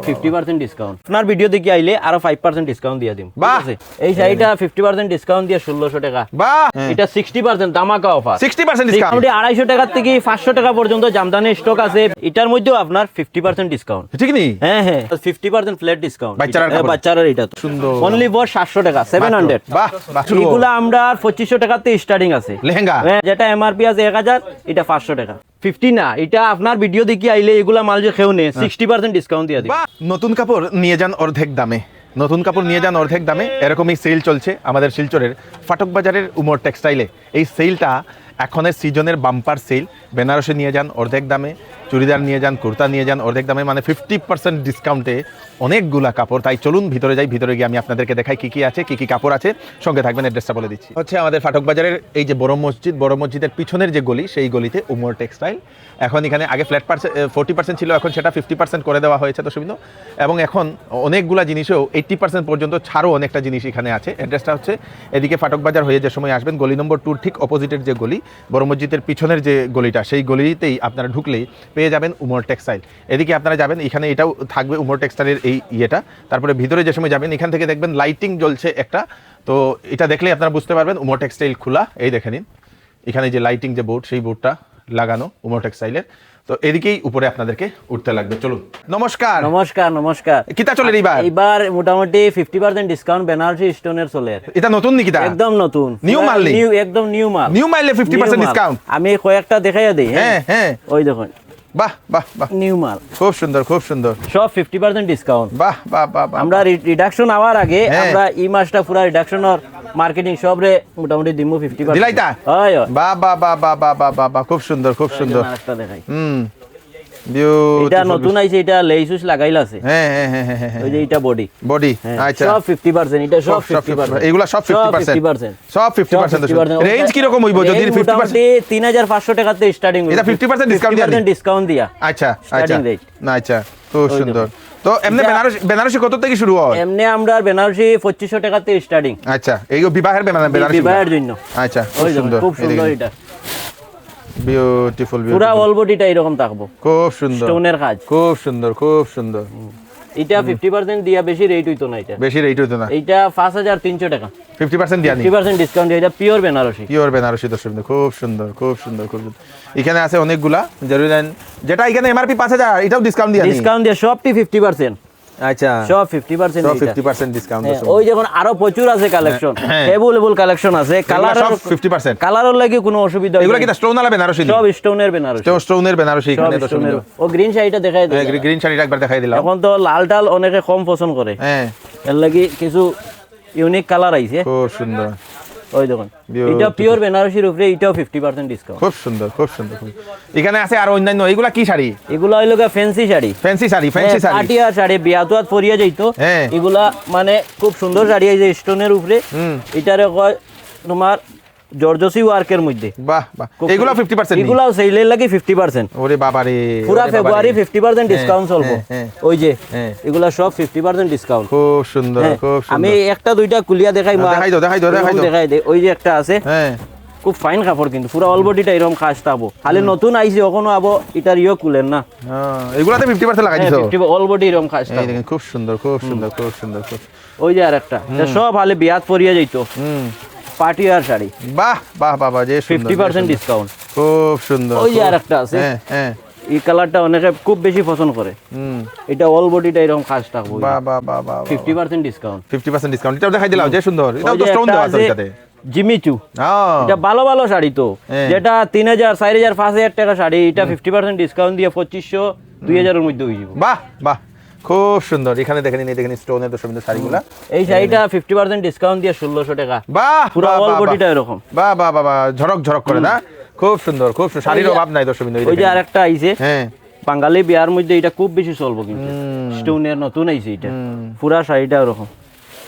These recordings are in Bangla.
50% ডিসকাউন্ট। আপনার ভিডিও দেখে আইলে আরো 5% ডিসকাউন্ট দিয়ে দিম। ঠিক আছে, এই শাড়িটা 50% ডিসকাউন্ট দিয়ে 1600 টাকা। বাহ, এটা 60% দামাকা অফার। 60% ডিসকাউন্ট। মোটামুটি 250 টাকা থেকে 500 টাকা পর্যন্ত জামদানি স্টক আছে। এটার মধ্যেও আপনার 50% ডিসকাউন্ট। ঠিক নি? হ্যাঁ 50% ফ্ল্যাট ডিসকাউন্ট। বাচ্চারা এটা তো সুন্দর। অনলি ফর 700 টাকা, 700। বাহ, এগুলা আমরা 2500 টাকাতে স্টার্টিং আছে। লেহেঙ্গা যেটা এমআরপি আছে 1000, এটা 500 টাকা। 50 না, এটা আপনার ভিডিও দেখি আইলে এগুলা মাল যে খেও নে 60% ডিসকাউন্ট দিয়ে দিই। নতুন কাপড় নিয়ে যান অর্ধেক দামে, নতুন কাপড় নিয়ে যান অর্ধেক দামে। এরকমই সেল চলছে আমাদের শিলচরের ফাটক বাজারের উমর টেক্সটাইলে। এই সেলটা এখনের সিজনের বাম্পার সেল। বেনারসে নিয়ে যান অর্ধেক দামে, চুড়িদার নিয়ে যান, কুর্তা নিয়ে যান অর্ধেক দামে, মানে 50% ডিসকাউন্টে অনেকগুলা কাপড়। তাই চলুন ভিতরে যাই, ভিতরে গিয়ে আমি আপনাদেরকে দেখাই কি কি আছে, কি কি কাপড় আছে। সঙ্গে থাকবেন, অ্যাড্রেসটা বলে দিচ্ছি। হচ্ছে আমাদের ফাটক বাজারের এই যে বড় মসজিদ, বড় মসজিদের পিছনের যে গলি, সেই গলিতে উমর টেক্সটাইল। এখন এখানে আগে ফ্ল্যাট 40% ছিল, এখন সেটা 50% করে দেওয়া হয়েছে দর্শকবৃন্দ। এবং এখন অনেকগুলা জিনিসও 80% পর্যন্ত ছাড়ও অনেকটা জিনিস এখানে আছে। অ্যাড্রেসটা হচ্ছে এদিকে ফাটক বাজার হয়ে যে সময় আসবেন, গলি নম্বর 2 ঠিক অপোজিটের যে গলি, বড় মসজিদের পিছনের যে গলিটা, সেই গলিতেই আপনারা ঢুকলেই পেয়ে যাবেন উমর টেক্সটাইল। এদিকে আপনারা যাবেন, এখানে এটাও থাকবে উমর টেক্সটাইলের এই ইয়েটা। তারপরে ভিতরে যে সময় যাবেন, এখান থেকে দেখবেন লাইটিং জ্বলছে একটা, তো এটা দেখলেই আপনারা বুঝতে পারবেন উমর টেক্সটাইল খোলা। এই দেখে নিন, এখানে যে লাইটিং যে বোর্ড, সেই বোর্ডটা লাগানো উমর টেক্সটাইলের। তো এদিকেই উপরে আপনাদেরকে উঠতে লাগবে। চলুন। নমস্কার নমস্কার নমস্কার। কিতা চলে এবার মোটামুটি 50% ডিসকাউন্ট বেনারসি স্টোনের চলে। এটা নতুন নাকি? একদম নতুন, নিউ মাল, নিউ একদম নিউ মাল। নিউ মাইলে 50% ডিসকাউন্ট। আমি কয়েকটা দেখাইয়া দেই। হ্যাঁ ওই দেখুন, বাহ বাহ বাহ, নিউ মাল, খুব সুন্দর খুব সুন্দর, সব 50% ডিসকাউন্ট। বাহ বাহ বাহ। আমরা রিডাকশন আওয়ার আগে আমরা এই মাসটা পুরো রিডাকশনের মার্কেটিং সব রে মোটামুটি দিমু 50%। দিলাইতা? হয় বাহ বাহ বাহ বাহ বাহ বাহ বাহ, খুব সুন্দর খুব সুন্দর। আরেকটা দেখাই। এটা নতুন আইছে, এটা লেইসুস লাগাইলা আছে। হ্যাঁ ওই যে এটা বডি আচ্ছা, সব 50%। এটা সব 50%, এগুলা সব 50%, সব 50%। রেঞ্জ কি রকম হইব যদি 50%? 3500 টাকাতে স্টার্টিং। এটা 50% ডিসকাউন্ট দিয়া। আচ্ছা আচ্ছা আচ্ছা, খুব সুন্দর। তো এমনি বেনারসি কত থেকে শুরু হয়? এমনি আমরা বেনারসি 2500 টাকাতে স্টার্টিং। আচ্ছা, এই বিবাহের বেনারসি, বিবাহের জন্য। আচ্ছা, খুব সুন্দর, খুব সুন্দর। এটা বিউটিফুল, পুরো অল বডিটা এরকম থাকবো, খুব সুন্দর স্টোনের কাজ, খুব সুন্দর খুব সুন্দর। এটা 50% দিয়া বেশি রেট হইতো না। এটা বেশি রেট হইতো না। এটা 5300 টাকা 50% দিয়া নি, 50% ডিসকাউন্ট দিয়া। এটা পিওর বেনারসি, পিওর বেনারসি দর্শক, খুব সুন্দর খুব সুন্দর খুব সুন্দর। এখানে আছে অনেকগুলা জরুরি, যেটা এখানে এমআরপি 5000, এটাও ডিসকাউন্ট দিয়া নি। ডিসকাউন্ট দিয়া সবটি 50%। আচ্ছা, সব 50%, সব 50% ডিসকাউন্ট দর্শক। ওই যখন আরো প্রচুর আছে কালেকশন, অ্যাভেলেবল কালেকশন আছে। কালার সব 50%, কালারের লাগি কোনো অসুবিধা এগুলা কি স্টোন আলা বেনারসি? সব স্টোনের বেনারসি, স্টোনের বেনারসি এখানে দর্শক। ও গ্রিন শাড়িটা দেখাই দেই। গ্রিন শাড়িটা একবার দেখাই দিলাম। এখন তো লাল টাল অনেকে কম পছন্দ করে, হ্যাঁ, এর লাগি কিছু ইউনিক কালার আইছে, খুব সুন্দর। ওই দেখুন, এটা পিওর বেনারসির উপরে, এটাও 50% ডিসকাউন্ট। খুব সুন্দর খুব সুন্দর। এখানে আছে আর অন্যান্য, এগুলা কি শাড়ি? এগুলা হইলো fancy sari, fancy sari, fancy sari, পাটিয়া শাড়ি, বিয়াতুয়াত পরিয়া যাইতো। এগুলা মানে খুব সুন্দর শাড়ি আইছে স্টোনের উপরে। এটারে কয় তোমার জর্জসি ওয়ার্কের মধ্যে। বাহ বাহ, এগুলা 50%, এগুলাও সেইলের লাগি 50%। ওরে বাবা রে, পুরা ফেব্রুয়ারি 50% ডিসকাউন্ট চলবো। ওই যে এগুলা সব 50% ডিসকাউন্ট। খুব সুন্দর খুব সুন্দর। আমি একটা দুইটা কুলিয়া দেখাই, দেখাই দে। ওই যে একটা আছে, খুব ফাইন কাপড়, কিন্তু পুরো অল বডিটা এরকম কাজ থাকবো। খালি নতুন আইছে ওখানে আবো, এটার ইয়ে কুলেন না। এগুলাতে 50% লাগাই দিছো? 50 অল বডি এরকম কাজ থাকবো। দেখেন, খুব সুন্দর খুব সুন্দর খুব সুন্দর। ওই যে আরেকটা, এটা সব খালি বিয়াত পরিয়া যাইতো, পাটিয়ার শাড়ি। বাহ বাহ বাবা, যে 50% ডিসকাউন্ট, খুব সুন্দর। ওই যে আরেকটা আছে, এই কালারটা অনেকে খুব বেশি পছন্দ করে। এটা অল বডিটা এরকম কাজ থাকবো। বাহ বাহ বাহ বাহ, 50% ডিসকাউন্ট, 50% ডিসকাউন্ট। এটাও দেখাই দিলাম, যে সুন্দর। এটাও তো স্টোন দেওয়া আছে এটাতে। জিমিচু, এটা ভালো ভালো শাড়ি তো, যেটা 3000 4000 5000 টাকা শাড়ি, এটা 50% ডিসকাউন্ট দিয়ে 2500 2000 এর মধ্যে হয়ে যাবে। বাহ বাহ, খুব সুন্দর। এখানে দেখেন, এই দেখেন স্টোনের তো সুন্দর শাড়িগুলা। এই শাড়িটা 50% ডিসকাউন্ট দিয়ে 1600 টাকা। বাহ, পুরো অল বডিটা এরকম। বাহ বাহ বাহ, ঝরক ঝরক করে না, খুব সুন্দর খুব সুন্দর। শাড়ির অভাব নাই দর্শক। ওই যে আরেকটা আইছে, বাঙালি বিয়ার মধ্যে এটা খুব বেশি চলবো, কিন্তু স্টোনের নতুন আইছে এটা, পুরা শাড়িটা এরকম।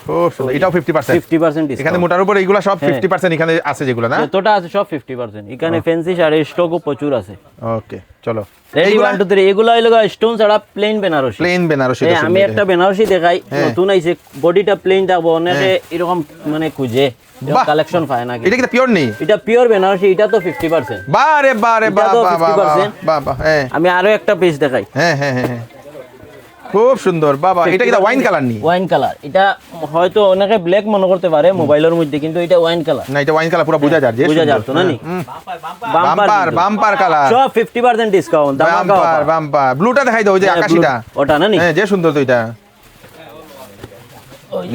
খুব সুন্দর। এটাও 50% ডিসকাউন্ট। এখানে মোটার উপর এইগুলা সব 50% এখানে আছে যেগুলা না, যতটা আছে সব 50%। এখানে ফ্যান্সি শাড়ির স্টকও প্রচুর আছে। ওকে, চলো। এগুলা হইলো স্টোন ছাড়া প্লেন বেনারসি। প্লেন বেনারসি, আমি একটা বেনারসি দেখাই, নতুন আইছে, বডিটা প্লেন থাকবো। অনেকে এরকম মানে খুঁজে কালেকশন পায় না। এটা কি পিওর নেই? এটা পিওর বেনারসি, এটা তো 50%। বারে বারে বাবা বাবা বাবা। আমি আরো একটা পিস দেখাই। হ্যাঁ হ্যাঁ হ্যাঁ, খুব সুন্দর বাবা, এটা কি ওয়াইন কালার নি? ওয়াইন কালার, এটা হয়তো অনেকে ব্ল্যাক মনে করতে পারে মোবাইলের মধ্যে, কিন্তু এটা ওয়াইন কালার না, এটা ওয়াইন কালার পুরো বোঝা যায়, বোঝা যায় তো না নি? বাম্পার কালার, সব 50% ডিসকাউন্ট, বাম্পার। ব্লুটা দেখাই দাও, ওই যে আকাশিটা, ওটা না নি? হ্যাঁ, যে সুন্দর তো এটা,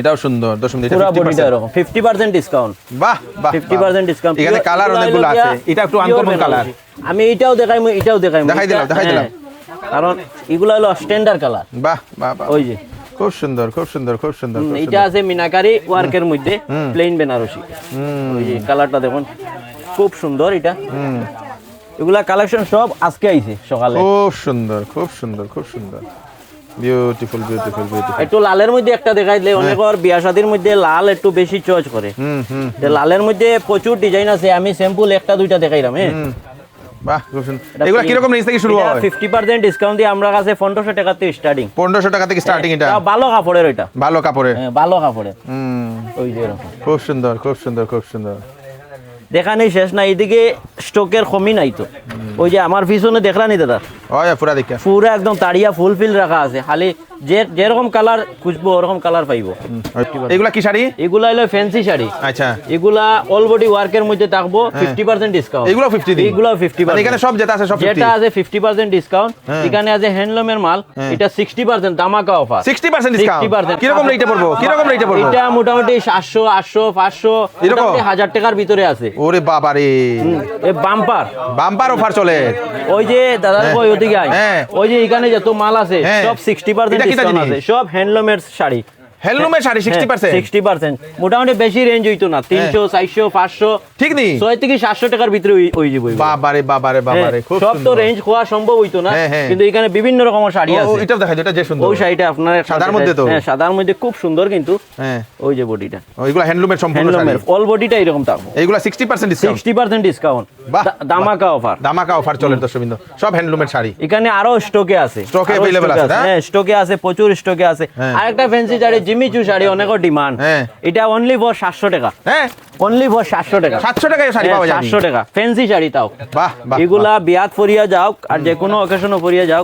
এটাও সুন্দর, দশম এটা পুরো বডিটা এরকম 50% ডিসকাউন্ট। বাহ বাহ, 50% ডিসকাউন্ট। এখানে কালার অনেকগুলো আছে, এটা একটু আনকমন কালার। আমি এটাও দেখাইমু, এটাও দেখাইমু, দেখাই দিলাম। কারণ এগুলা হলো স্ট্যান্ডার্ড কালার। বাহ বাহ, ওই যে খুব সুন্দর, খুব সুন্দর, খুব সুন্দর। এটা আছে মিনাকারি ওয়ার্কের মধ্যে, প্লেন বেনারসি। ওই যে কালারটা দেখুন, খুব সুন্দর এটা। এগুলা কালেকশন সব আজকে আইছে সকালে। খুব সুন্দর, খুব সুন্দর, খুব সুন্দর, বিউটিফুল। একটু লালের মধ্যে একটা দেখাই দিলে, অনেকের বিয়া শাদীর মধ্যে লাল একটু বেশি চয়েস করে। লালের মধ্যে প্রচুর ডিজাইন আছে, আমি স্যাম্পল একটা দুইটা দেখাইলাম। হ্যাঁ, বাহ, খুব সুন্দর। এগুলা কি রকম রেঞ্জ থেকে শুরু হয়? 50% ডিসকাউন্ট দিয়ে আমরা কাছে 1500 টাকা থেকে স্টার্টিং। 1500 টাকা থেকে স্টার্টিং। এটা ভালো কাপড়ের, এটা ভালো কাপড়ের। হ্যাঁ, ভালো কাপড়ের। ওই যে এরকম খুব সুন্দর, খুব সুন্দর, খুব সুন্দর। দেখানি শেষ না, এইদিকে স্টকের কমই নাই তো। ওই যে আমার পিছনে দেখলানি দাদা, ওই পুরা দেখা, পুরো একদম তাড়িয়া ফুল ফিল রাখা আছে, খালি যেরকম কালার খুঁজবো ওরকম কালার পাইবো। এগুলা কি শাড়ি? এগুলা হলো ফ্যান্সি শাড়ি। আচ্ছা, এগুলা অল বডি ওয়ার্কের মধ্যে থাকবো 50% ডিসকাউন্ট। এগুলো 50 দিন, এগুলো 50%। এখানে সব যেটা আছে সব 50, যেটা আছে 50% ডিসকাউন্ট। এখানে আছে হ্যান্ডলুমের মাল, এটা 60% দামাকা অফার। 60% ডিসকাউন্ট। কি রকম রেটে পড়বো? এটা মোটামুটি 700, 800, 500 এরকম 1000 টাকার ভিতরে আছে। ওরে বাবা রে, এই বাম্পার অফার চলে। ওই যে দাদা কই ওদিকে আয়, ওই যে এখানে যত মাল আছে সব 60% ডিসকাউন্ট আছে, সব হ্যান্ডলুমের শাড়ি। হ্যান্ডলুমের শাড়ি 60%। মোটামুটি বেশি রেঞ্জ হইতো না, 300, 400, 500, ঠিক নি, 6 থেকে 700 টাকার ভিতরে হই যাবে। বাবারে, খুব সব তো রেঞ্জ হওয়া সম্ভব হইতো না, কিন্তু এখানে বিভিন্ন রকমের শাড়ি আছে। এটা দেখাই, এটা যে সুন্দর। ওই শাড়িটা আপনার সাদার মধ্যে তো, হ্যাঁ, সাদার মধ্যে খুব সুন্দর, কিন্তু ওই যে বডিটা, ওইগুলা হ্যান্ডলুমের সম্পূর্ণ শাড়ি, অল বডিটা এরকম থাকবে। এইগুলা 60% ডিসকাউন্ট, 60% ডিসকাউন্ট, দামাকা অফার চলে দর্শকবৃন্দ, সব হ্যান্ডলুমের শাড়ি। এখানে আরো স্টকে আছে, স্টকে अवेलेबल আছে। হ্যাঁ, স্টকে আছে, প্রচুর স্টকে আছে। আরেকটা ফ্যান্সি শাড়ি, জিমিচু শাড়ি, অনেক ডিমান্ড। এটা অনলি ফর 700 টাকা। হ্যাঁ, অনলি ফর 700 টাকা। 700 টাকায় শাড়ি পাওয়া যায়, 700 টাকা ফ্যান্সি শাড়ি তাও। বাহ বাহ, এগুলা বিয়াত পরিয়া যাও আর যে কোনো অকেশনও পরিয়া যাও,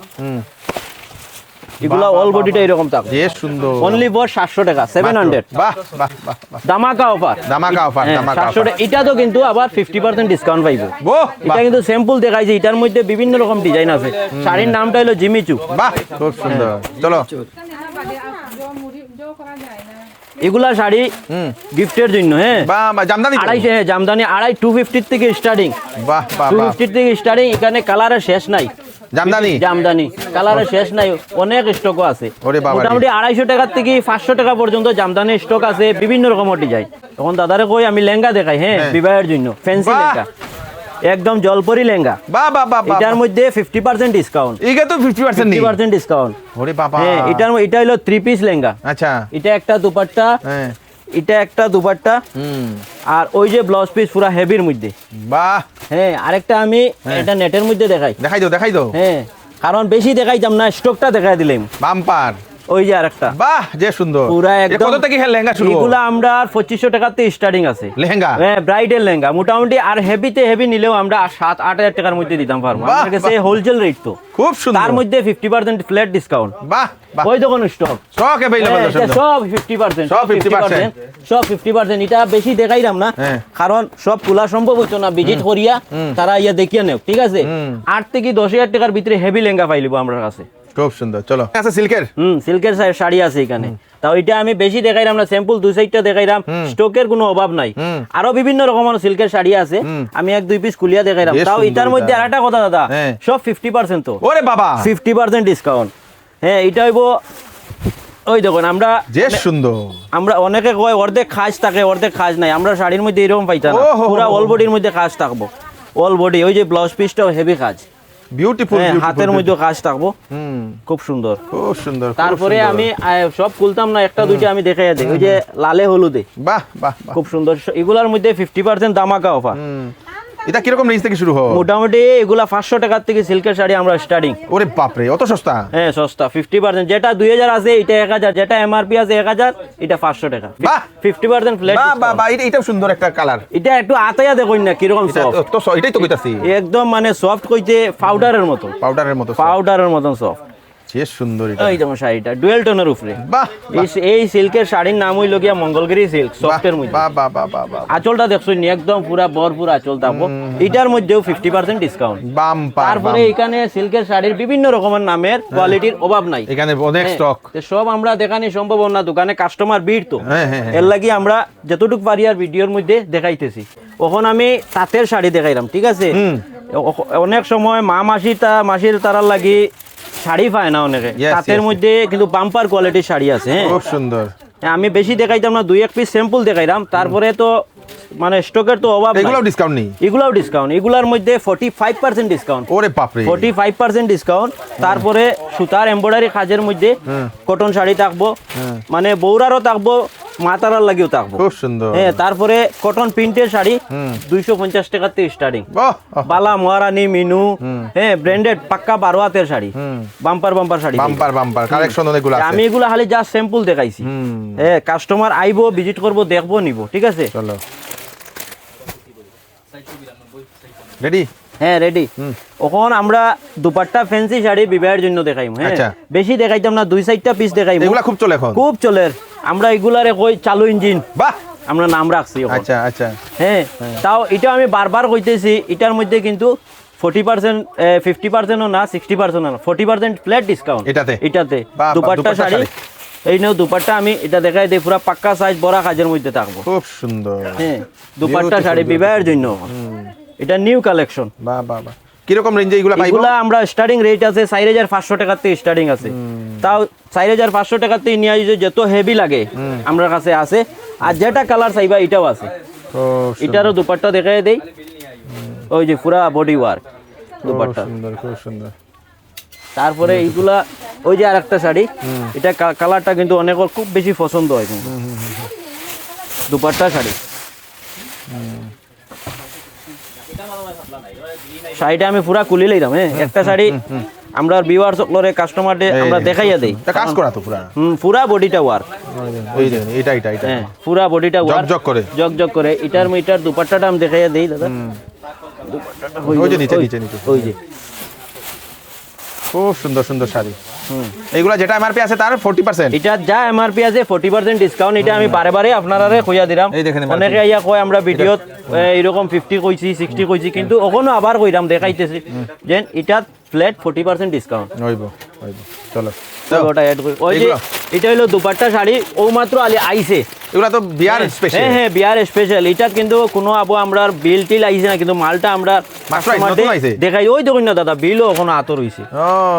এগুলা অল বডিটা এরকম থাকবে, যে সুন্দর। অনলি ফর 700 টাকা, 700। বাহ বাহ বাহ, দামাকা অফার। 700 টাকা। এটা তো কিন্তু আবার 50% ডিসকাউন্ট পাইবো। এটা কিন্তু স্যাম্পল দেখাইছে, এটার মধ্যে বিভিন্ন রকম ডিজাইন আছে। শাড়ির নামটা হলো জিমিচু। বাহ, খুব সুন্দর। চলো, এগুলা শাড়ি গিফটের জন্য। হ্যাঁ, জামদানি 250, হ্যাঁ জামদানি 250 থেকে স্টার্টিং। বাহ বাহ, 250 থেকে স্টার্টিং। এখানে কালারের শেষ নাই, জামদানি কালারের শেষ নাই, অনেক স্টকও আছে। মোটামুটি 250 টাকা থেকে 500 টাকা পর্যন্ত জামদানি স্টক আছে, বিভিন্ন রকমের ডিজাইন। তখন দাদারে কই আমি লেহেঙ্গা দেখাই, হ্যাঁ, বিবাহের জন্য ফ্যান্সি লেহেঙ্গা, একদম জলপরি লেহেঙ্গা। এটার মধ্যে 50% ডিসকাউন্ট। এটা তো 50% ডিসকাউন্ট। ওরে বাবা, হ্যাঁ, এটা হলো 3 পিস লেহেঙ্গা। আচ্ছা, এটা একটা দুপাট্টা, এটা একটা দুপাট্টা, আর ওই যে ব্লাউজ পিস পুরা হেভির মধ্যে। বাহ, হ্যাঁ, আরেকটা আমি এটা নেটের মধ্যে দেখাই দাও। হ্যাঁ, কারণ বেশি দেখাইতাম না, স্টকটা দেখাই দিলাম। বাম্পার, ওই যে আরেকটা, বাহ, যে সুন্দর। পুরা একদম। কত থেকে লেহেঙ্গা শুরু? এগুলা আমরা 2500 টাকা থেকে স্টার্টিং আছে লেহেঙ্গা। হ্যাঁ, ব্রাইডাল লেহেঙ্গা মোটামুটি। আর হেভি নিলেও আমরা 7-8 টাকার মধ্যে দিতাম পারবো। আমাদের কাছে হোলসেল রেট তো খুব সুন্দর, তার মধ্যে 50% ফ্ল্যাট ডিসকাউন্ট। বাহ বাহ, ওই দোকান স্টক अवेलेबल, সব 50%, সব 50%। এটা বেশি দেখাইলাম না, কারণ সব খোলা সম্ভব হতো না, ভিজিট করিয়া তারা ইয়া দেখিয়া নেও, ঠিক আছে। 8 থেকে 10,000 টাকার ভিতরে হেভি লেহেঙ্গা পাইলিব আমরা কাছে। খুব সুন্দর। চলো, আচ্ছা, সিল্কের শাড়ি আছে এখানে, তাও এটা আমি বেশি দেখাইলাম না, স্যাম্পল 2-4টা দেখাইলাম, স্টকের কোনো অভাব নাই। আরো বিভিন্ন রকমের সিল্কের শাড়ি আছে, আমি 1-2 পিস খুলিয়া দেখাইলাম। তাও এটার মধ্যে আরেকটা কথা দাদা, সব 50% তো। ওরে বাবা, 50% ডিসকাউন্ট। হ্যাঁ, এটা হইব, ওই দেখুন আমরা যে সুন্দর। আমরা অনেকে কয় অর্ধেক খাজ থাকে, অর্ধেক খাজ নাই। আমরা শাড়ির মধ্যে এরকম পাইতাম না, পুরা অল বডির মধ্যে কাজ থাকবো, অল বডি। ওই যে ব্লাউজ পিসটাও হেভি কাজ, বিউটিফুল, হাতের মধ্যে কাজ থাকবো, খুব সুন্দর, খুব সুন্দর। তারপরে আমি সব খুলতাম না, একটা দুইটা আমি দেখাইয়া দিই। ওই যে লালে হলুদে, বাহ বাহ, খুব সুন্দর। এগুলার মধ্যে 50% দামাকা অফার। এটা কি রকম রেঞ্জ থেকে শুরু হয়? মোটামুটি এগুলা 500 টাকা থেকে সিল্কের শাড়ি আমরা স্টার্টিং। ওরে বাপ রে, অত সস্তা? হ্যাঁ, সস্তা। 50%, যেটা 2000 আছে এটা 1000, যেটা এমআরপি আছে 1000, এটা 500 টাকা। 50% ফ্ল্যাট। বাবা, এটাও সুন্দর একটা কালার। এটা একটু আতায়া দেখুন না কিরকম সফট। এটাই তো কইতাছি, একদম মানে সফট কইতে পাউডারের মতো, পাউডারের মতন সফট। যে সুন্দর এটা এই যেমন শাড়িটা ডুয়েল টোনের উপরে বাহ এই সিল্কের শাড়ির নাম হইল গিয়া মঙ্গলগিরি সিল্ক সফটের মধ্যে বাহ বাহ বাহ বাহ বাহ আঁচলটা দেখছো নি একদম পুরা ভরপুর আঁচল থাকবো এটার মধ্যেও 50% ডিসকাউন্ট বাম্পার তারপরে এখানে সিল্কের শাড়ির বিভিন্ন রকমের নামের কোয়ালিটির অভাব নাই এখানে অনেক স্টক তো সব আমরা দেখানি সম্ভব না দোকানে কাস্টমার ভিড় তো হ্যাঁ, হ্যাঁ, হ্যাঁ। এর লাগি আমরা যতটুকু পারি আর ভিডিওর মধ্যে দেখাইতেছি এখন আমি তাঁতের শাড়ি দেখাইলাম ঠিক আছে অনেক সময় মাসির তারার লাগি শাড়ি পায় না অনেকে Yes, তাঁতের yes, মধ্যে কিন্তু বাম্পার কোয়ালিটির শাড়ি আছে হ্যাঁ খুব সুন্দর আমি বেশি দেখাইতাম না 2-1 পিস স্যাম্পল দেখাইলাম তারপরে তো মানে স্টকের তো অভাব এগুলোও নাই ডিসকাউন্ট নেই এগুলাও ডিসকাউন্ট এগুলার মধ্যে 45% ডিসকাউন্ট ওরে বাপ রে 45% ডিসকাউন্ট তারপরে সুতার এমব্রয়ডারি কাজের মধ্যে কটন শাড়ি থাকবো মানে বৌরারও থাকবো মাতারার লাগিও থাকবো খুব সুন্দর হ্যাঁ তারপরে কটন প্রিন্টের শাড়ি 250 টাকা থেকে স্টার্টিং বাহ বালা মহারানী মিনু হ্যাঁ ব্র্যান্ডেড পাক্কা 12 হাতের sari bumper sari bumper collection অনেকগুলো আছে আমি এগুলা খালি জাস্ট স্যাম্পল দেখাইছি হ্যাঁ কাস্টমার আইবো ভিজিট করবো দেখবো নিবো ঠিক আছে চলো রেডি হ্যাঁ রেডি এখন আমরা দুপাট্টা ফ্যান্সি শাড়ি বিবাহের জন্য দেখাইম হ্যাঁ আচ্ছা। বেশি দেখাইতাম না 2-4টা পিস দেখাইম এগুলা খুব চলে এখন খুব চলের আমরা এগুলারে কই চালু ইঞ্জিন বাহ আমরা নাম রাখছি এখন। আচ্ছা আচ্ছা হ্যাঁ তাও এটা আমি বারবার কইতেছি এটার মধ্যে কিন্তু 40% 50% ও না 60% না 40% ফ্ল্যাট ডিসকাউন্ট এটাতে? এটাতে বাহ, দুপাট্টা দুপাট্টা শাড়ি শাড়ি। এই নাও দুপাট্টা আমি এটা দেখাই দেই পুরো পাক্কা সাইজ বড় কাজের মধ্যে থাকবো খুব সুন্দর হ্যাঁ দুপাট্টা Beautiful, শাড়ি বিবাহের জন্য এটা নিউ কালেকশন বাহ বাহ বাহ কিরকম রেঞ্জে এগুলা পাইবো এগুলা আমরা স্টার্টিং রেট আছে 4500 টাকা থেকে স্টার্টিং আছে তাও 4500 টাকা থেকে নিয়ে আসে যত হেভি লাগে আমার কাছে আছে আর যেটা কালার চাইবা এটাও আছে খুব এটারও দুপাট্টা দেখাই দেই ওই যে পুরা বডি ওয়ার্ক দুপাট্টা সুন্দর খুব সুন্দর তারপরে এইগুলা ওই যে আরেকটা শাড়ি এটা কালারটা কিন্তু অনেকের খুব বেশি পছন্দ হয় কিন্তু দুপাট্টা শাড়ি শাড়িটা আমি পুরা খুলি লইলাম হ্যাঁ একটা শাড়ি আমরা ভিউয়ার্স লরে কাস্টমারদের আমরা দেখাইয়া দেই এটা কাজ করা তো পুরা পুরা বডিটা ওয়ার্ক এই যে এটা হ্যাঁ পুরা বডিটা ওয়ার্ক জগ করে জগ করে এটার দুপাট্টাটা আমি দেখাইয়া দেই দাদা দুপাট্টাটা ওই যে নিচে ওই যে খুব সুন্দর সুন্দর শাড়ি এইগুলা যেটা এমআরপি আছে তার 40% এটা যা এমআরপি আছে 40% ডিসকাউন্ট এটা আমি বারে আপনারা কইয়া দিলাম এই দেখেন MRP অনেকে আইয়া কয় আমরা ভিডিওত এরকম 50 কইছি 60 কইছি কিন্তু ওখানে আবার কইরাম দেখাইতেছি যে এটা ফ্ল্যাট 40% ডিসকাউন্ট হইব চলো ওটা অ্যাড করি ওই যে এটা হলো দুপাট্টা শাড়ি ও মাত্র আইছে এগুলা তো বিয়ার স্পেশাল হ্যাঁ বিয়ার স্পেশাল এটা কিন্তু কোনো আবু আমরা বিল টিল আইছে না কিন্তু মালটা আমরা মাত্র আইছে, নতুন আইছে? দেখাই ওই দেখুন না দাদা বিলও এখনো আতর হইছে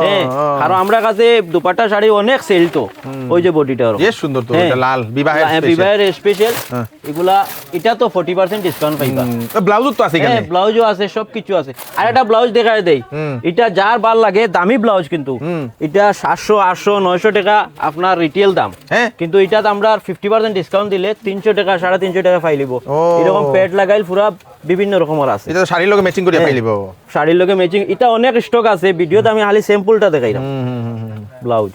হ্যাঁ আর আমরা কাছে দুপাট্টা শাড়ি অনেক সেল তো ওই যে বডিটা বেশ সুন্দর তো এটা লাল বিবাহের স্পেশাল বিবাহের স্পেশাল এগুলা এটা তো 40% ডিসকাউন্ট পাইবা ব্লাউজ তো আছে এখানে হ্যাঁ ব্লাউজও আছে সবকিছু আছে আর একটা ব্লাউজ দেখায় দেই এটা যার ভাল লাগে দামি ব্লাউজ কিন্তু এটা 700 800 900 টাকা আপনার রিটেল দাম হ্যাঁ কিন্তু এটা আমরা 50% ডিসকাউন্ট দিলে 300 টাকা 350 টাকা পাইলিব ও। এরকম পেট লাগাইল পুরা বিভিন্ন রকমের আছে এটা তো শাড়ির লগে ম্যাচিং করে পাইলিব শাড়ির লগে ম্যাচিং এটা অনেক স্টক আছে ভিডিওতে আমি খালি স্যাম্পলটা দেখাইলাম ব্লাউজ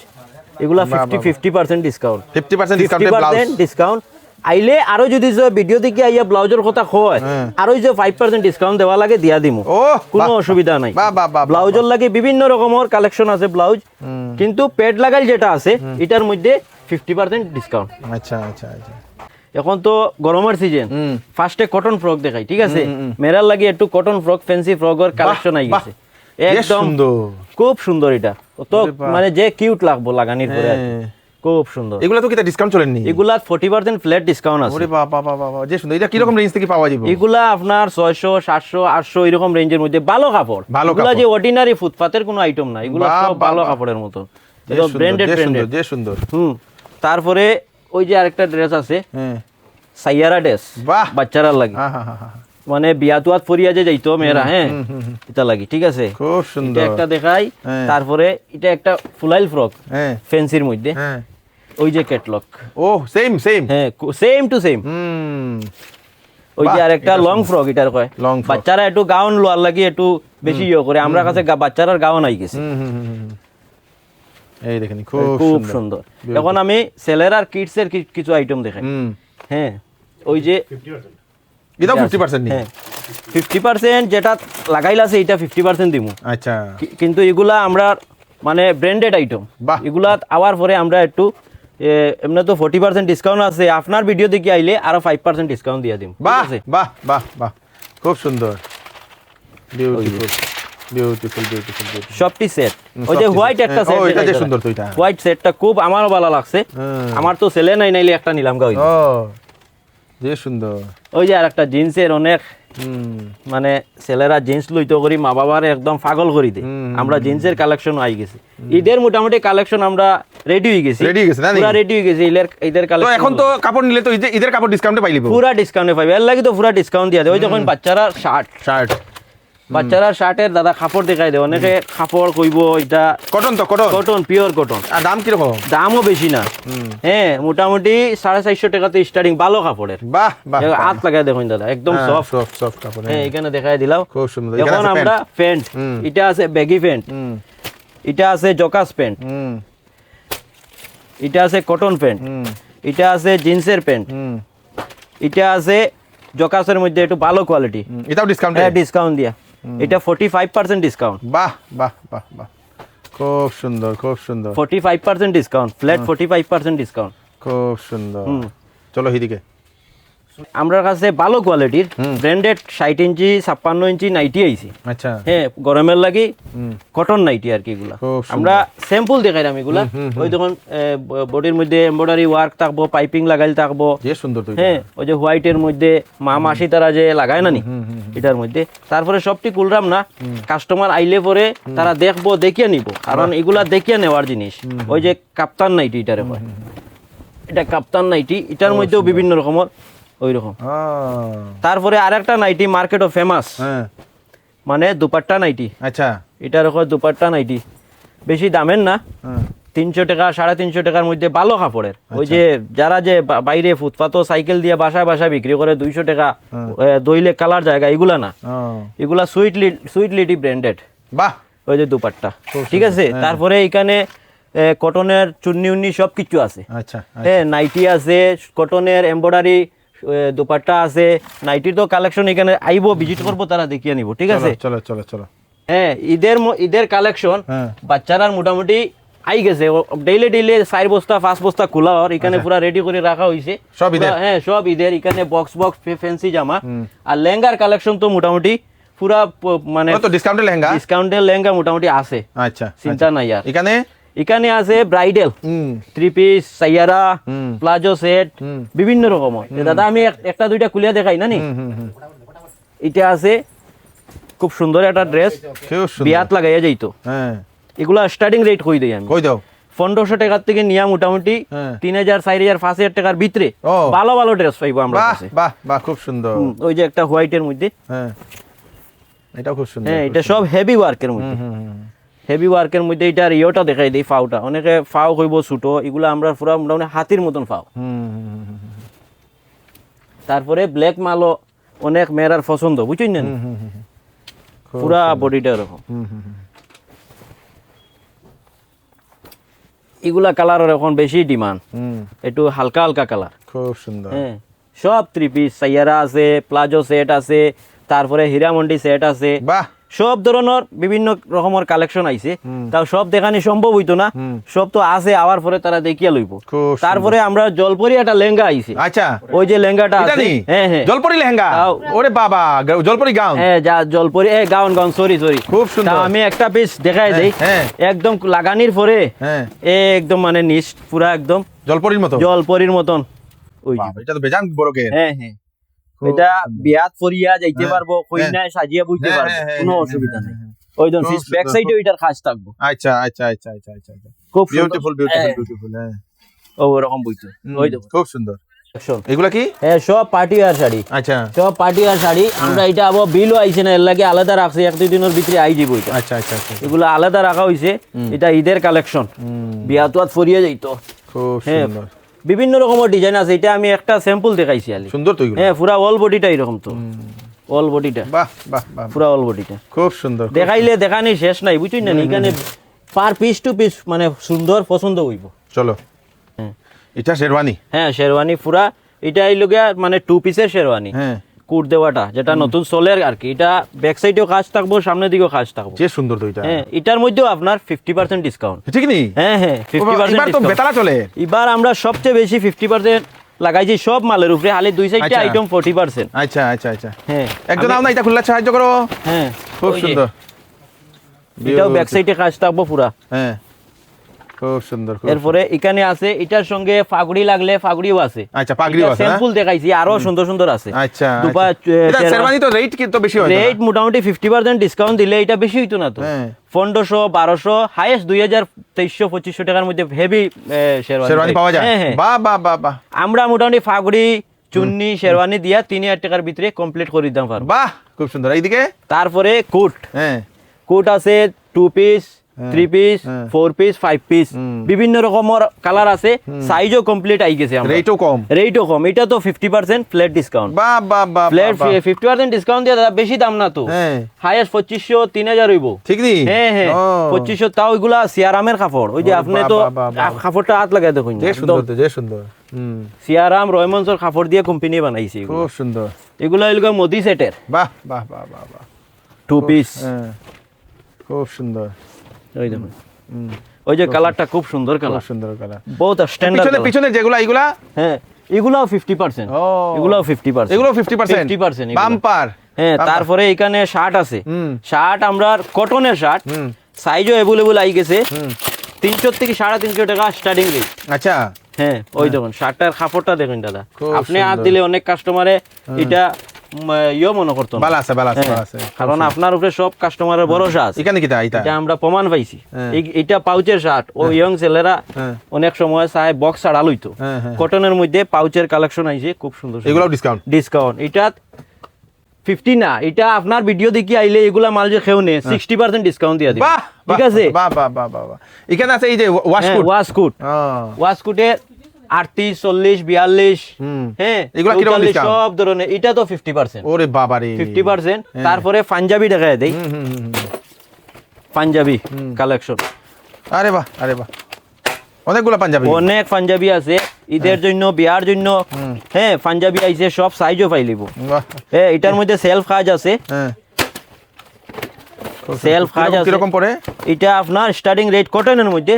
এগুলা 50% ডিসকাউন্ট 50% ডিসকাউন্টে ব্লাউজ 50% ডিসকাউন্ট আইলে আরো যদি ভিডিও থেকে আইয়া ব্লাউজের কথা কয় আরো যে 5% ডিসকাউন্ট দেওয়া লাগে দিয়া দিমু ও কোনো অসুবিধা নাই বাহ ব্লাউজের লাগে বিভিন্ন রকমের কালেকশন আছে ব্লাউজ কিন্তু পেড লাগাইল যেটা আছে এটার মধ্যে 50% ডিসকাউন্ট আচ্ছা আচ্ছা আচ্ছা এখন তো গরমের সিজন ফার্স্টে কটন ফ্রক দেখাই ঠিক আছে মেরার লাগে একটু কটন ফ্রক ফ্যান্সি ফ্রকের কালেকশন আই গেছে একদম খুব সুন্দর এটা তো মানে যে কিউট লাগবো লাগানির পরে আর কি। খুব সুন্দর এগুলা তো কিটা ডিসকাউন্ট চলেননি এগুলা 40% ফ্ল্যাট ডিসকাউন্ট আছে ওরে বাবা যে সুন্দর এটা কি রকম রেঞ্জ থেকে পাওয়া যাবে এগুলা আপনার 600 700 800 এরকম রেঞ্জের মধ্যে ভালো কাপড় ভালো এগুলা কাপড়। যে অর্ডিনারি ফুটপাতের কোনো আইটেম না এগুলা সব ভালো কাপড়ের মতো এটা ব্র্যান্ডেড যে সুন্দর তারপরে ওই যে আরেকটা ড্রেস আছে হ্যাঁ সাইয়ারা ড্রেস বাহ বাচ্চারা লাগে হ্যাঁ মানে বিয়া তুয়াত ফরিয়া যে যাইতো মেয়েরা হ্যাঁ এটা লাগি ঠিক আছে খুব এটা সুন্দর একটা দেখাই হ্যাঁ। তারপরে এটা একটা ফুলাইল ফ্রক হ্যাঁ ফ্যান্সির মধ্যে হ্যাঁ ওই যে ক্যাটলগ ও সেম হ্যাঁ সেম টু সেম ওই যে বাহ, আরেকটা এটা লং ফ্রক এটার কয় Long frock। বাচ্চারা একটু গাউন লোয়ার লাগি একটু বেশি ইয়ে করে আমরা কাছে বাচ্চারার গাউন আই গেছে এই দেখেন খুব সুন্দর এখন আমি সেলের আর কিডস এর কিছু আইটেম দেখাই হ্যাঁ ওই যে এটাও 50% নেই হ্যাঁ 50% যেটা লাগাইল আছে এটা 50% দিমু আচ্ছা কিন্তু এগুলা আমরা মানে ব্র্যান্ডেড আইটেম বাহ। এগুলা আওয়ার পরে আমরা একটু এমনি তো 40% ডিসকাউন্ট আছে, আপনার ভিডিও দেখে আইলে আরো 5% ডিসকাউন্ট দিয়ে দিম। ঠিক বাহ আছে? বাহ বাহ বাহ, খুব সুন্দর, বিউটিফুল বিউটিফুল বিউটিফুল। সবটি সেট। ওই যে হোয়াইট একটা সেট, এটা যে সুন্দর তো এটা। হোয়াইট সেটটা খুব আমারও ভালো লাগছে। আমার তো ছেলে নাই, নাইলে একটা নিলাম গা। ও যে সুন্দর। ওই যে আরেকটা জিন্সের অনেক মানে ছেলেরা জিন্স লইতে করি মা বাবার একদম পাগল করে দেয়। আমরা জিন্সের কালেকশন আই গেছি, ঈদের মোটামুটি কালেকশন আমরা রেডি হয়ে গেছি। রেডি হয়ে গেছে না? পুরা রেডি হয়ে গেছি ঈদের তো কালেকশন। এখন তো কাপড় নিলে তো ঈদের কাপড় ডিসকাউন্টে পাইলিব। পুরা ডিসকাউন্টে পাইবে, এর লাগি তো পুরা ডিসকাউন্ট দিয়া দেয়। ওই যখন বাচ্চারা শার্ট বাচ্চারা শার্টের দাদা কাপড় দেখাই দেয়, অনেকে কাপড় কইব এটা কটন, তো কটন, কটন, পিওর কটন। আর দাম কিরকম? দামও বেশি না, হ্যাঁ মোটামুটি 450 টাকাতে স্টার্টিং, ভালো কাপড়ের। বাহ বাহ, হাত লাগাই দেখুন দাদা, একদম সফট সফট সফট কাপড়। হ্যাঁ এখানে দেখাই দিলাম, খুব সুন্দর। এখন আমরা প্যান্ট, এটা আছে ব্যাগি প্যান্ট, এটা আছে জকাস প্যান্ট, এটা আছে কটন প্যান্ট, এটা আছে জিন্সের প্যান্ট, এটা আছে জকাসের মধ্যে একটু ভালো কোয়ালিটি, এটাও ডিসকাউন্ট? হ্যাঁ ডিসকাউন্ট দিয়া, এটা 45% ডিসকাউন্ট। বাহ বাহ বাহ বাহ, খুব সুন্দর খুব সুন্দর। 45% ডিসকাউন্ট, ফ্ল্যাট 45% ডিসকাউন্ট। খুব সুন্দর। চলো এদিকে। আমার কাছে ভালো কোয়ালিটির ব্র্যান্ডেড 60 ইঞ্চি 56 ইঞ্চি নাইটি আইছি। আচ্ছা, হ্যাঁ গরমের লাগি কটন নাইটি আর কি এগুলা। আমরা স্যাম্পল দেখাইলাম এগুলা। ওই দেখুন বডির মধ্যে এমব্রয়ডারি ওয়ার্ক থাকবো, পাইপিং লাগাইল থাকবো, যে সুন্দর তো। হ্যাঁ ওই যে হোয়াইটের মধ্যে মা মাসি তারা যে লাগায় না নি এটার মধ্যে। তারপরে সবটি কুলরাম না, কাস্টমার আইলে পরে তারা দেখবো, দেখিয়ে নিব, কারণ এগুলা দেখিয়ে নেওয়ার জিনিস। ওই যে কাপ্তান নাইটি এটারে কয়, এটা কাপ্তান নাইটি, এটার মধ্যেও বিভিন্ন রকমের ওই রকম। তারপরে আরেকটা নাইটি মার্কেটও ফেমাস, মানে দুপাট্টা নাইটি। আচ্ছা, এটার ওপর দুপাট্টা নাইটি, বেশি দামের না, 300 টাকা 350 টাকার মধ্যে ভালো কাপড়ের। ওই যে যারা যে বাইরে ফুটপাত সাইকেল দিয়ে বাসায় বাসায় বিক্রি করে 200 টাকা দইলে কালার জায়গা, এগুলা না, এগুলা সুইটলিটি ব্র্যান্ডেড। বাহ, ওই যে দুপাট্টা, ঠিক আছে। তারপরে এখানে কটনের চুন্নি উন্নি সব কিছু আছে। আচ্ছা, হ্যাঁ নাইটি আছে, কটনের এমব্রয়ডারি দুপাট্টা আছে, নাইটির তো কালেকশন এখানে আইবো, ভিজিট করবো, তারা দেখিয়ে নিব। ঠিক আছে, চলো চলো চলো। হ্যাঁ ঈদের কালেকশন বাচ্চারা মোটামুটি আই গেছে, ডেইলি 4 বস্তা 5 বস্তা খোলা, আর এখানে পুরা রেডি করে রাখা হয়েছে সব ঈদের। হ্যাঁ সব ঈদের। এখানে বক্স ফ্যান্সি জামা আর লেহেঙ্গার কালেকশন তো মোটামুটি পুরা মানে ডিসকাউন্টের লেহেঙ্গা মোটামুটি আছে। আচ্ছা, চিন্তা নাই আর। এখানে আছে bridal 3 piece, Saiyaara, palazzo set, বিভিন্ন রকমের। দাদা আমি একটা দুইটা খুলিয়া দেখাই না নি। এটা আছে খুব সুন্দর একটা ড্রেস, বিয়াত লাগাইয়া যাইতো। এগুলা স্টার্টিং রেট কই দেই আমি, 1500 টাকার থেকে নিয়া মোটামুটি 3000 4000 5000 টাকার ভিতরে ভালো ভালো ড্রেস পাইবো আমরা কাছে। বাহ বাহ, খুব সুন্দর। ওই যে একটা হোয়াইটের মধ্যে, এটাও খুব সুন্দর। হ্যাঁ এটা সব হেভি ওয়ার্কের মধ্যে, হেভি ওয়ার্কের মধ্যে। এটার ইয়েটা দেখাই দিই, ফাওটা, অনেকে ফাও কইব ছোট, এগুলা আমরা পুরা মোটামুটি হাতির মতন ফাও। তারপরে ব্ল্যাক মালও অনেক মেয়েরার পছন্দ, বুঝছেন না, পুরা বডিটা এরকম। এগুলা কালারের এখন বেশি ডিমান্ড, একটু হালকা হালকা কালার, খুব সুন্দর। হ্যাঁ সব 3 পিস, সাইয়ারা আছে, প্লাজো সেট আছে, তারপরে হীরামন্ডি সেট আছে। বাহ, সব ধরনের বিভিন্ন রকমের কালেকশন আইছে। তাও সব দেখানি সম্ভব হইতো না, সব তো আছে, আওয়ার পরে তারা দেখিয়া লইব। তারপরে আমরা জলপরি একটা লেহেঙ্গা আইছে। আচ্ছা, ওই যে লেহেঙ্গাটা আছে, হ্যাঁ হ্যাঁ জলপরি লেহেঙ্গা। ওরে বাবা, জলপরি গাউন। হ্যাঁ যা জলপরি গাউন সরি খুব সুন্দর। আমি একটা পিস দেখাই দেই, একদম লাগানির পরে একদম মানে নিচ পুরা একদম জলপরির মতন। ওই এটা তো বেজান বড় কে। হ্যাঁ হ্যাঁ, এটা বিয়াত পরিয়া যাইতে পারবো, কইনায় সাজিয়া বুঝতে পারবো, কোনো অসুবিধা নেই। ওই দন ব্যাক সাইডে ওইটার খাস থাকবো। আচ্ছা আচ্ছা আচ্ছা আচ্ছা আচ্ছা, খুব বিউটিফুল বিউটিফুল বিউটিফুল। হ্যাঁ ওরকম বইতো, ওই দেখো খুব সুন্দর। এগুলা কি? হ্যাঁ সব পার্টি ওয়্যার শাড়ি। আচ্ছা, সব পার্টি ওয়্যার শাড়ি। আমরা এটা আবার বিলও আইছে না, এর লাগে আলাদা রাখছি, 1-2 দিনের ভিতরে আই যাব এটা। আচ্ছা আচ্ছা আচ্ছা, এগুলা আলাদা রাখা হইছে, এটা ঈদের কালেকশন, বিয়া তো ফরিয়ে যাইতো। খুব সুন্দর, বিভিন্ন রকমের ডিজাইন আছে। এটা আমি একটা স্যাম্পল দেখাইছি আলি, সুন্দর তো এগুলো। হ্যাঁ পুরা অল বডিটা এরকম তো, অল বডিটা। বাহ বাহ বাহ, পুরা অল বডিটা খুব সুন্দর। দেখাইলে দেখানি শেষ নাই, বুঝছেন না। এখানে পার পিস টু পিস মানে সুন্দর পছন্দ হইব। চলো, এটা শেরওয়ানি। হ্যাঁ শেরওয়ানি পুরা, এটা এই লগে মানে 2 পিসের শেরওয়ানি। কুট দেওয়াটা যেটা নতুন সোলের আর কি, এটা ব্যাক সাইডেও কাজ থাকবো, সামনের দিকেও কাজ থাকবো। যে সুন্দর দুইটা। হ্যাঁ, এটার মধ্যেও আপনার 50% ডিসকাউন্ট। ঠিক নি? হ্যাঁ হ্যাঁ, এবার 50% তো বেতালা চলে। এবার আমরা সবচেয়ে বেশি 50% লাগাইছি সব মালের উপরে, খালি দুই সাইডে আইটেম 40%। আচ্ছা আচ্ছা আচ্ছা। হ্যাঁ, একজন নাও না, এটা খুললে সাহায্য করো। হ্যাঁ, খুব সুন্দর। এটাও ব্যাক সাইডে কাজ থাকবো পুরা। হ্যাঁ, খুব সুন্দর। এরপরে এখানে আছে, এটার সঙ্গে ফাগড়ি লাগলে ফাগড়িও আছে। আচ্ছা, পাগড়িও আছে। স্যাম্পল দেখাইছি, আরো সুন্দর সুন্দর আছে। আচ্ছা, দুপা এটা শেরওয়ানি তো রেট কি তো বেশি হয়? রেট মোটামুটি 50% ডিসকাউন্ট দিলে এটা বেশি হইতো না তো। 1500 1200 হাইয়েস্ট 2300-2500 টাকার মধ্যে হেভি শেরওয়ানি পাওয়া যায়। বাহ বাহ বাহ বাহ। আমরা মোটামুটি ফাগড়ি চুন্নি শেরওয়ানি দিয়া 3000 টাকার ভিতরে কমপ্লিট করে দিতাম পারবো। বাহ, খুব সুন্দর। এইদিকে তারপরে কোট, হ্যাঁ, কোট আছে 2 পিস, 3 পিস, 4 পিস, 5 পিস, বিভিন্ন রকমের কালার আছে, সাইজও কমপ্লিট আই গেছে। আমরা রেটও কম, এটা তো 50% ফ্ল্যাট ডিসকাউন্ট। বাহ বাহ বাহ, ফ্ল্যাট 50% ডিসকাউন্ট দিয়ে দাদা, বেশি দাম না তো। হাইয়েস্ট 2500 3000 হইব। ঠিক নি? হ্যাঁ হ্যাঁ, 2500। তাও এগুলা সিয়ারামের কাপড়, ওই যে আপনি তো কাপড়টা হাত লাগাই দেখুন, যে সুন্দর, যে সুন্দর। সিয়ারাম রয়মন্সর কাপড় দিয়ে কোম্পানি বানাইছে, খুব সুন্দর। এগুলা এগুলা মোদি সেটের। বাহ বাহ বাহ বাহ বাহ, 2 পিস, খুব সুন্দর। ওই দেখুন, ওই যে কালারটা খুব সুন্দর কালার, সুন্দর কালার, বহুত স্ট্যান্ডার্ড। পিছনে যেগুলা এগুলা, হ্যাঁ এগুলাও 50%। এগুলাও 50%। এগুলাও 50%। বাম্পার। হ্যাঁ, তারপরে এখানে শার্ট আছে। শার্ট আমরা কটনের শার্ট, সাইজও अवेलेबल আই গেছে। 300 থেকে 350 টাকা স্টার্টিং রেট। আচ্ছা, হ্যাঁ, ওই দেখুন শার্টটার কাপড়টা দেখুন দাদা, আপনি হাত দিলে অনেক কাস্টমারে এটা মনে করতো না। ভালো আছে, ভালো আছে, ভালো আছে। কারণ আপনার উপরে সব কাস্টমারের ভরসা আছে। এখানে কিটা এটা আমরা প্রমাণ পাইছি। এটা পাউচের শার্ট, ও ইয়ং ছেলেরা অনেক সময় চায় বক্স ছাড়া লইতো। কটনের মধ্যে পাউচের কালেকশন আইছে খুব সুন্দর। এগুলো ডিসকাউন্ট। এটা 50 না, এটা আপনার ভিডিও দেখি আইলে এগুলা মাল যে খেও নে 60% ডিসকাউন্ট দিয়ে দিই। ঠিক আছে? বাহ বাহ বাহ বাহ। এখানে আছে এই যে ওয়াশকুটের 38 40 42, হ্যাঁ এগুলা কি রকম ডিসকাউন্ট? সব ধরনের। এটা তো 50%। ওরে বাবা রে, 50%। তারপরে পাঞ্জাবি দেখায় দেই, পাঞ্জাবি কালেকশন। আরে বাহ, আরে বাহ, অনেকগুলো পাঞ্জাবি, অনেক পাঞ্জাবি আছে ঈদের জন্য, বিয়ার জন্য। হ্যাঁ, পাঞ্জাবি আইছে, সব সাইজও পাইলিব। হ্যাঁ, এটার মধ্যে সেলফ কাজ আছে। সেলফ কাজ আছে। কিরকম পড়ে এটা? আপনার স্টার্টিং রেট কটনের মধ্যে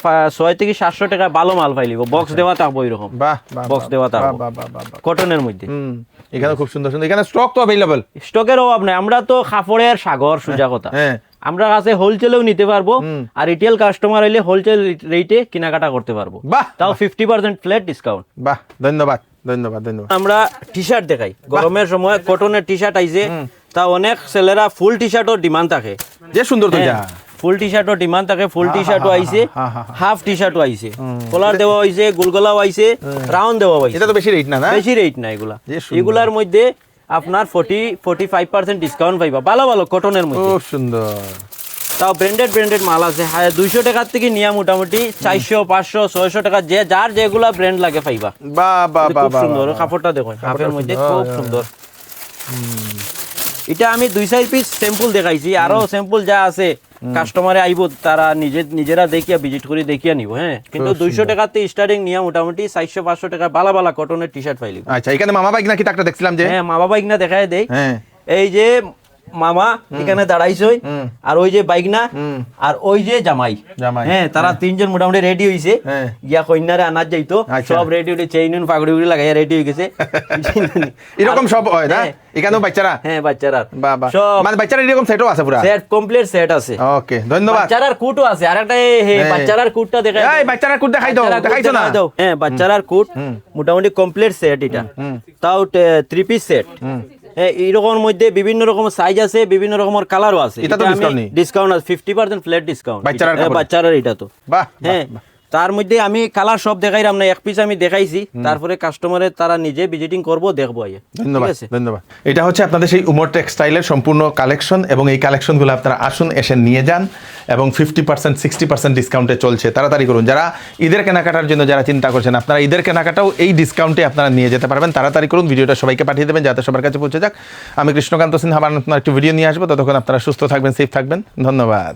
600 থেকে 700 টাকা ভালো মাল পাইলিব। বক্স দেওয়া থাকবো এরকম। বাহ, বক্স দেওয়া থাকবো কটনের মধ্যে। এখানে খুব সুন্দর সুন্দর। এখানে স্টক তো अवेलेबल, স্টকের অভাব নাই। আমরা তো কাপড়ের সাগর, সোজা কথা। আমরা কাছে হোলসেলেও নিতে পারবো, আর রিটেল কাস্টমার হইলে হোলসেল রেটে কেনাকাটা করতে পারবো। তাও 50% ফ্ল্যাট ডিসকাউন্ট। বাহ, ধন্যবাদ ধন্যবাদ ধন্যবাদ। আমরা টি শার্ট দেখাই, গরমের সময় কটনের টি শার্ট আইছে, তা অনেক ছেলেরা ফুল টি শার্টও ডিমান্ড থাকে। যে সুন্দর তো যা, ফুল টি শার্টও ডিমান্ড থাকে। ফুল টি শার্টও আইছে, হাফ টি শার্টও আইছে, কলার দেওয়া হইছে, গোলগলাও আইছে, রাউন্ড দেওয়া হইছে। এটা তো বেশি রেট না, বেশি রেট না এগুলা। এগুলার মধ্যে আপনার 40-45% ডিসকাউন্ট পাইবা, ভালো ভালো কটনের মধ্যে। খুব সুন্দর। তাও ব্র্যান্ডেড মাল আছে। 200 টাকার থেকে নিয়ে মোটামুটি 400 500 600 টাকা যে যার যেগুলা ব্র্যান্ড লাগে পাইবা। বাহ বাহ বাহ, খুব সুন্দর কাপড়টা দেখুন, কাপড়ের মধ্যে খুব সুন্দর। এটা আমি 2-4 পিস স্যাম্পল দেখাইছি, আরো স্যাম্পল যা আছে কাস্টমারে আইব তারা নিজেরা দেখিয়া ভিজিট করে দেখিয়া নিব। হ্যাঁ, কিন্তু 200 টাকাতে স্টার্টিং নিয়ে মোটামুটি 400-500 টাকা ভালো ভালো কটনের টি শার্ট পাইলি। আচ্ছা, এখানে মামা বাইক নাকি একটা দেখছিলাম যে? হ্যাঁ, মামা বাইক না দেখায় দেই। এই যে মামা এখানে দাঁড়াইছই, আর ওই যে বাইক না, আর ওই যে জামাই। হ্যাঁ, তারা তিনজন মোটামুটি রেডি হইছে, গিয়া কন্যারে আনার যাইতো। সব রেডি হইছে, চেইন পাগড়ি উড়ি লাগাইয়া রেডি হয়ে গেছে। এরকম সব হয় না এখানেও বাচ্চারা? হ্যাঁ, বাচ্চারা সব, মানে বাচ্চারা এরকম সেটও আছে, পুরো সেট কমপ্লিট সেট আছে। ওকে, ধন্যবাদ। বাচ্চারার কুটও আছে, আরেকটা বাচ্চারার কুটটা দেখাই। এই বাচ্চারার কুট দেখাই দাও, দেখাইছো না? হ্যাঁ, বাচ্চারার কুট মোটামুটি কমপ্লিট সেট এটা। তাও 3 পিস সেট। এইরকম মধ্যে বিভিন্ন রকম সাইজ আছে, বিভিন্ন রকমের কালারও আছে। এটা তো ডিসকাউন্ট আছে, 50% ফ্ল্যাট ডিসকাউন্ট বাচ্চারার এটা তো। বাহ, হ্যাঁ, তার মধ্যে আমি কালার সব দেখাইলাম না, এক পিস আমি দেখাইছি। তারপরে কাস্টমারে তারা নিজে ভিজিটিং করবো, দেখবো। ধন্যবাদ ধন্যবাদ। এটা হচ্ছে আপনাদের সেই উমর টেক্সটাইলের সম্পূর্ণ কালেকশন, এবং এই কালেকশনগুলো আপনারা আসুন, এসে নিয়ে যান, এবং 50% 60% ডিসকাউন্টে চলছে। তাড়াতাড়ি করুন, যারা ঈদের কেনাকাটার জন্য যারা চিন্তা করছেন, আপনারা ঈদের কেনাকাটাও এই ডিসকাউন্টে আপনারা নিয়ে যেতে পারবেন। তাড়াতাড়ি করুন, ভিডিওটা সবাইকে পাঠিয়ে দেবেন যাতে সবার কাছে পৌঁছে যাক। আমি কৃষ্ণকান্ত সিনহা আবার নতুন একটি ভিডিও নিয়ে আসবো। ততক্ষণ আপনারা সুস্থ থাকবেন, সেফ থাকবেন। ধন্যবাদ।